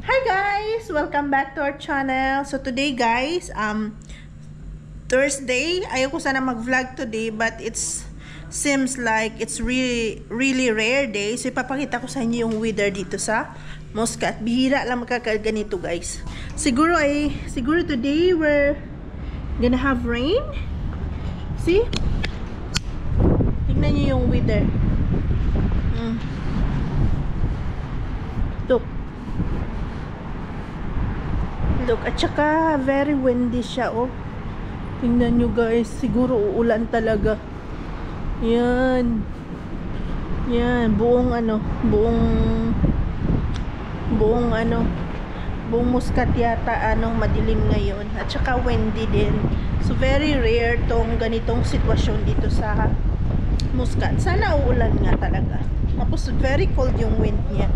Hi guys! Welcome back to our channel. So today guys, Thursday. Ayoko sana mag-vlog today but it's seems like it's really rare day. So ipapakita ko sa inyo yung weather dito sa Muscat. Bihira lang magkakaganito guys. Siguro today we're gonna have rain. See? Tingnan niyo yung weather. Look, at saka very windy siya, oh. Tingnan nyo guys, siguro uulan talaga. Yan. Yan, buong Muscat yata, madilim ngayon. At saka windy din. So, very rare tong ganitong sitwasyon dito sa Muscat. Sana uulan nga talaga. Tapos, very cold yung wind niya.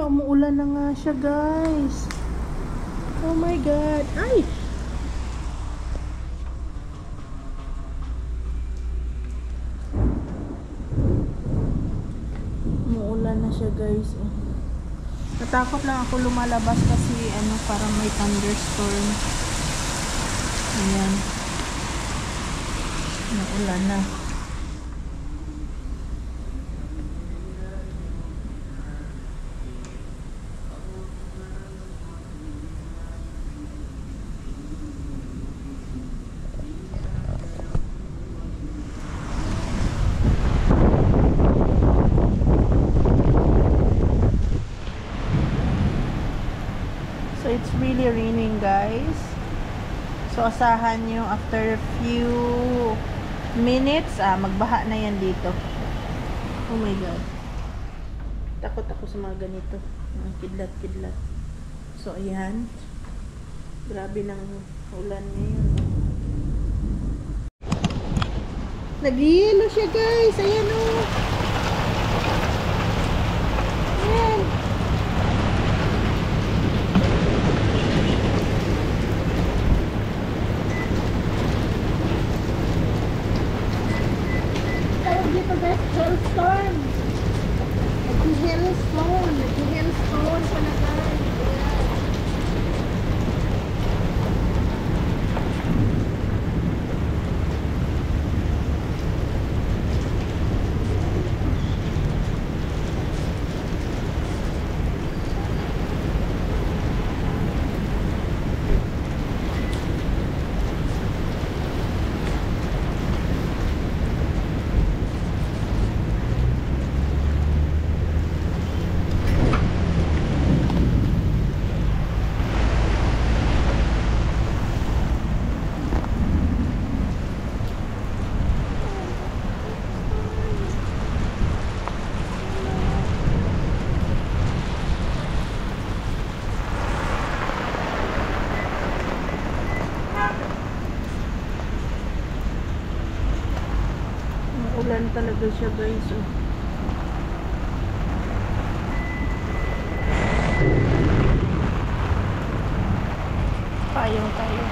Umuulan na nga siya guys. Oh my god. Ay! Umuulan na siya guys. Natakot lang ako lumalabas kasi parang may thunderstorm. Ayan. Umuulan na. So it's really raining guys. So asahan nyo after a few minutes magbaha na yan dito. Oh my god. Takot ako sa mga ganito. Kidlat-kidlat. So ayan. Grabe ng ulan ngayon. Nag-yelo siya guys. Ayan oh. Ayan. Hailstorm. Nag-hailstone pa na guys. Ulan talaga siya guys. Oh. Payong tayo.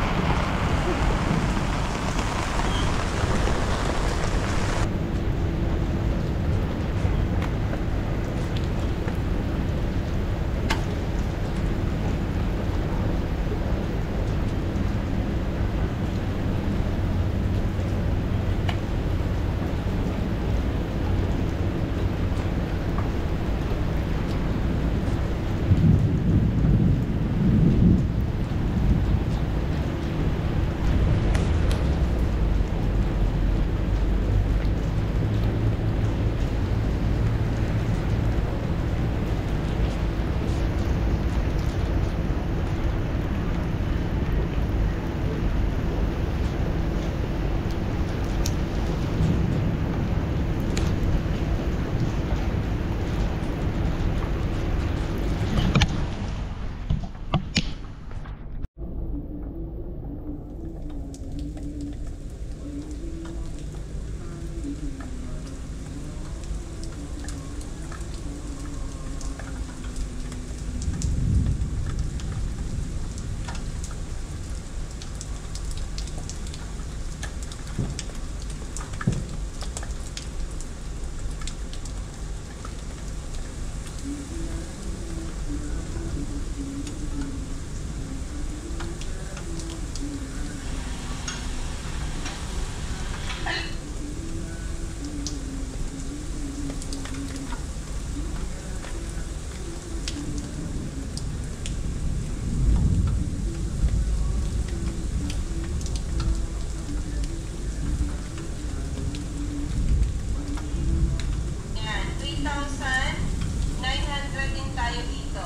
3,900 din tayo dito.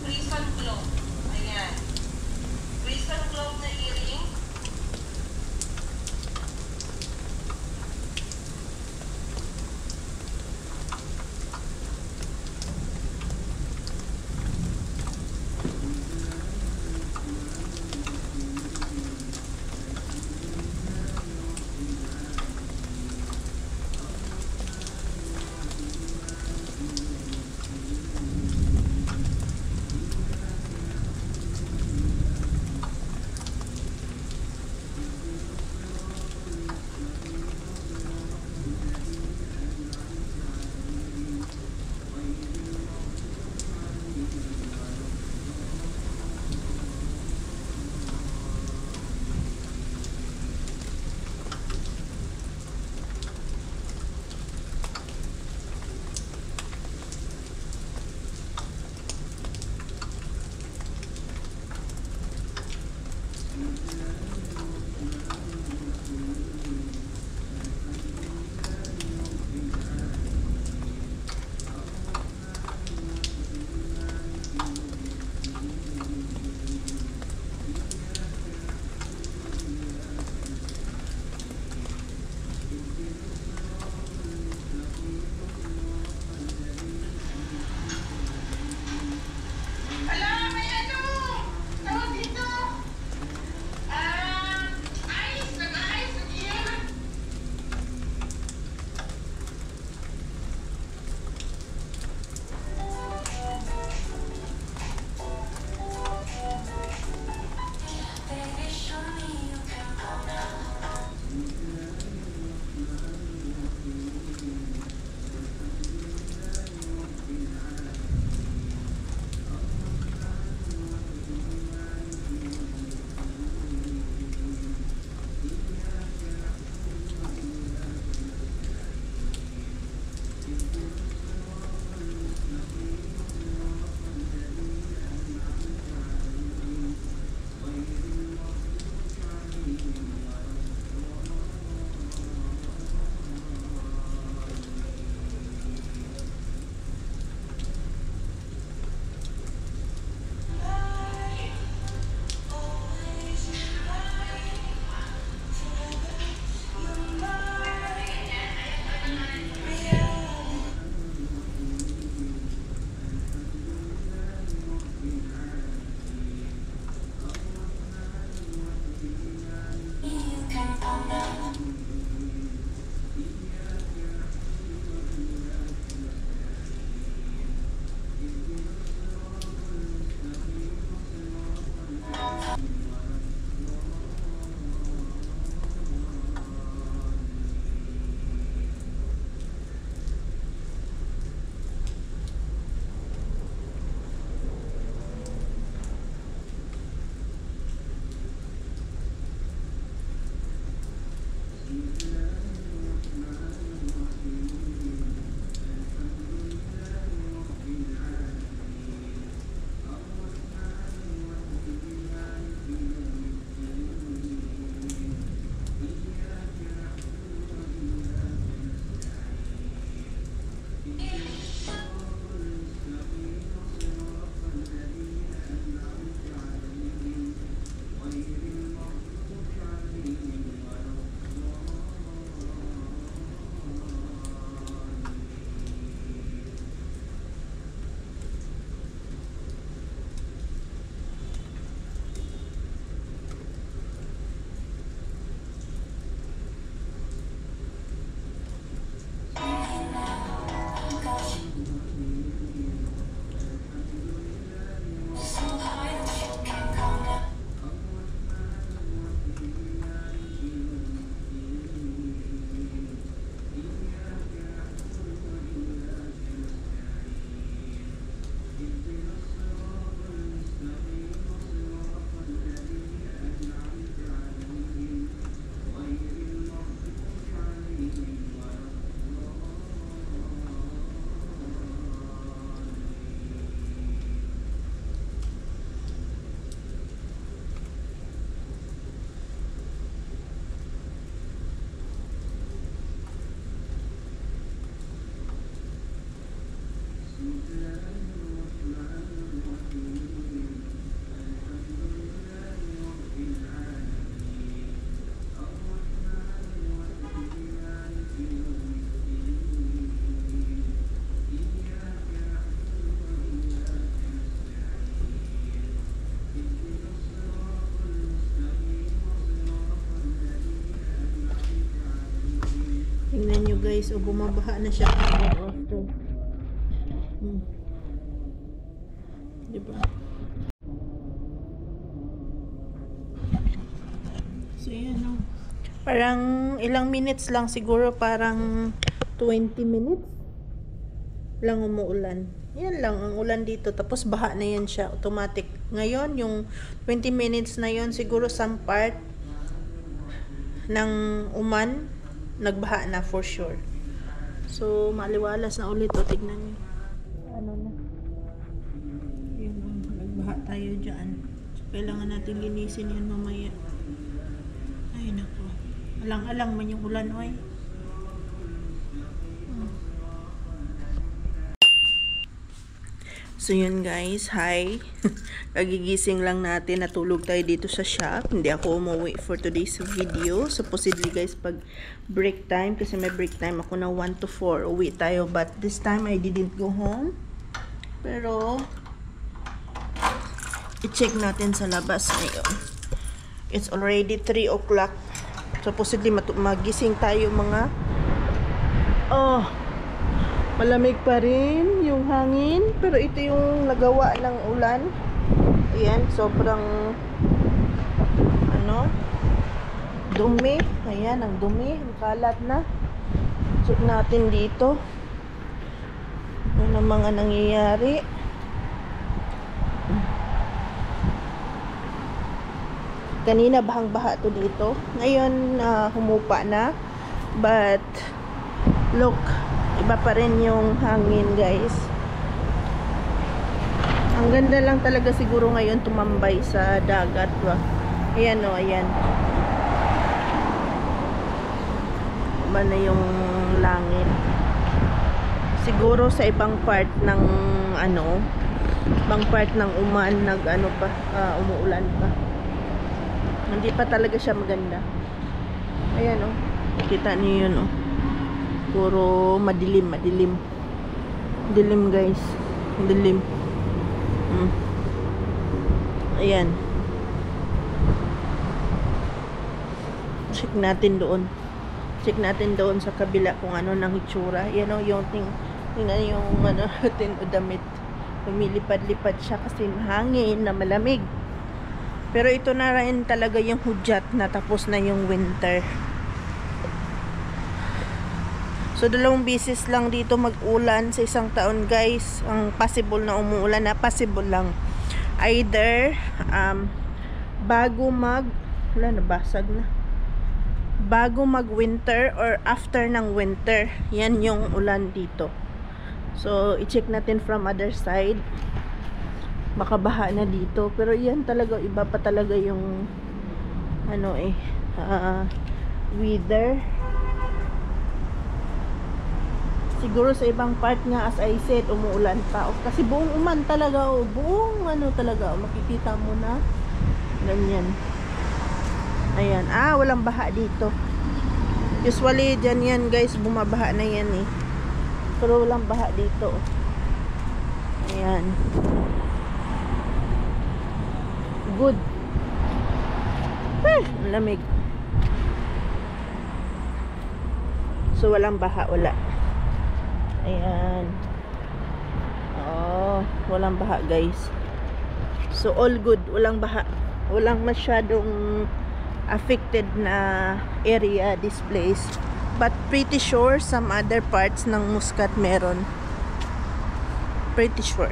Prison globe. Ayan. Prison globe na earring. guys, o bumabaha na siya after. Diba? So yan o. Parang ilang minutes lang siguro, parang 20 minutes lang umuulan. Yan lang ang ulan dito. Tapos baha na yan siya, automatic. Ngayon, yung 20 minutes na yon siguro some part ng Uman, nagbaha na for sure. So, maliwalas na ulit. O, tignan nyo. Ano na. Yun, nagbaha tayo dyan. So, kailangan natin linisin yan mamaya. Ay, naku. Alang-alang man yung ulan, oy. So yun guys, hi. Kagigising lang natin, natulog tayo dito sa shop. Hindi ako umuwi for today's video. Supposedly guys, pag break time, kasi may break time ako na 1 to 4, uwi tayo. But this time, I didn't go home. Pero, i-check natin sa labas ngayon. It's already 3 o'clock. Supposedly, magising tayo mga... Oh! Malamig pa rin yung hangin, pero ito yung nagawa ng ulan. Ayan, sobrang dumi. Ayan, ang dumi, ang kalat na. Check natin dito. Ano na mga nangyayari. Kanina bahang-baha to dito. Ngayon, humupa na. But, look, iba pa rin yung hangin guys. Ang ganda lang talaga siguro ngayon tumambay sa dagat ba? Ayan o, ayan. Iba na yung langit. Siguro sa ibang part ng ibang part ng Uman umuulan pa. Hindi pa talaga siya maganda. Ayan o, kita niyo yun o. Puro madilim. Dilim guys. Dilim. Ayan. Check natin doon. Check natin doon sa kabila kung ano nang itsura. Yan o, yung tingnan yung natin o damit. Lumilipad-lipad siya kasi hangin na malamig. Pero ito na rin talaga yung hudyat na tapos na yung winter. So, 2 beses lang dito mag-ulan sa isang taon, guys. Ang possible na umuulan na, possible lang. Either, bago nabasag na. Bago mag-winter or after ng winter. Yan yung ulan dito. So, i-check natin from other side. Makabaha na dito. Pero yan talaga, iba pa talaga yung, weather. Siguro sa ibang part nga, as I said, umuulan pa. Kasi buong Uman talaga, buong talaga, makikita mo na. Ganyan. Ayan. Walang baha dito. Usually, dyan yan guys, bumabaha na yan eh. Pero walang baha dito. Ayan. Good. Ang lamig. So, walang baha, wala. Ayan. Walang baha guys. So all good, walang baha. Walang masyadong affected na area this place. But pretty sure some other parts ng Muscat meron. Pretty sure.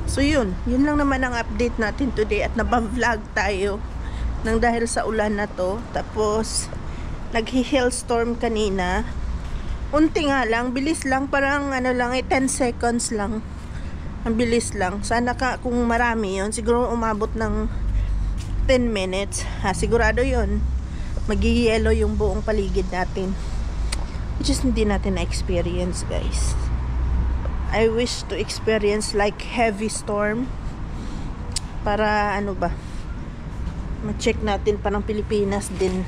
So yun lang naman ang update natin today at naba-vlog tayo nang dahil sa ulan na to. Tapos naghi-hailstorm kanina. Unti nga lang, bilis lang, parang 10 seconds lang. Ang bilis lang. Sana kung marami yun, siguro umabot ng 10 minutes. Sigurado yun. Mag-yellow yung buong paligid natin. Which is hindi natin na-experience, guys. I wish to experience like heavy storm. Para ma-check natin parang Pilipinas din.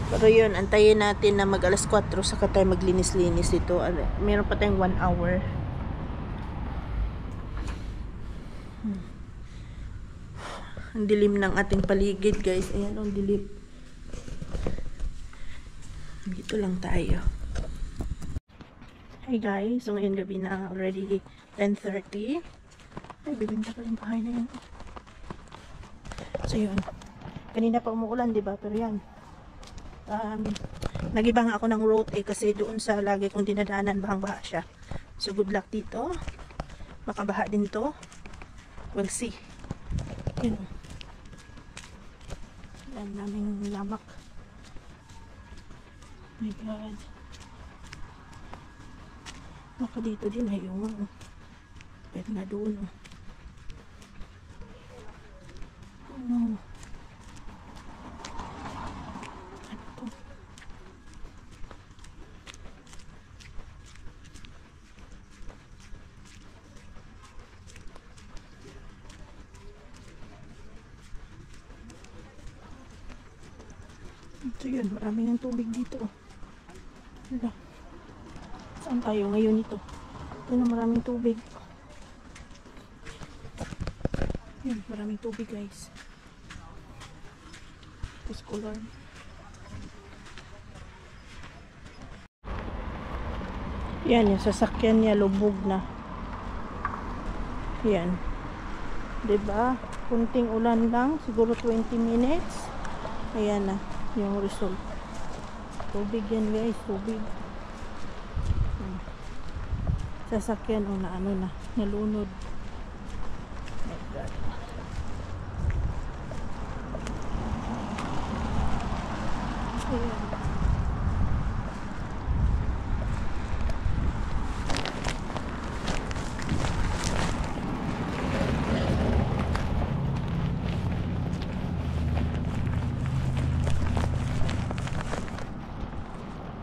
Pero yun, antayin natin na mag 4:00 saka tayo maglinis-linis dito. Meron pa tayong 1 hour. Ang dilim ng ating paligid, guys. Ayan, ang dilim. Dito lang tayo. Hey guys, so ngayon gabi na, already 10:30. Ay, bibinta pa yung bahay na yun. So yun. Kanina pa umuulan, diba? Pero yan. Nagibang ako ng road kasi doon sa lagi kong dinadaanan, bahang-baha siya. So good luck dito. Makabaha din to. We'll see. Yun. Yan, naming lamak. My God. Baka dito din ay yung pwede nga doon. Ano to? Ito yun, maraming ang tubig dito. Wala. Saan tayo ngayon ito? Ito na maraming tubig. Yan, maraming tubig guys. Tapos color. Yan, yung sasakyan niya lubog na. Yan. Diba? Kunting ulan lang. Siguro 20 minutes. Ayan na. Yung result. Tubig yan guys. Tubig. Sasakyan o na ano na. Nalunod. Oh my God. Ayan.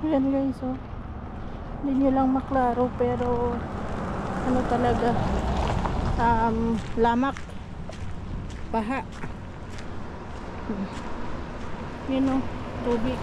Ayan guys, oh. Hindi nyo lang maklaro pero ano talaga, lamak, baha. Yun, oh, tubig.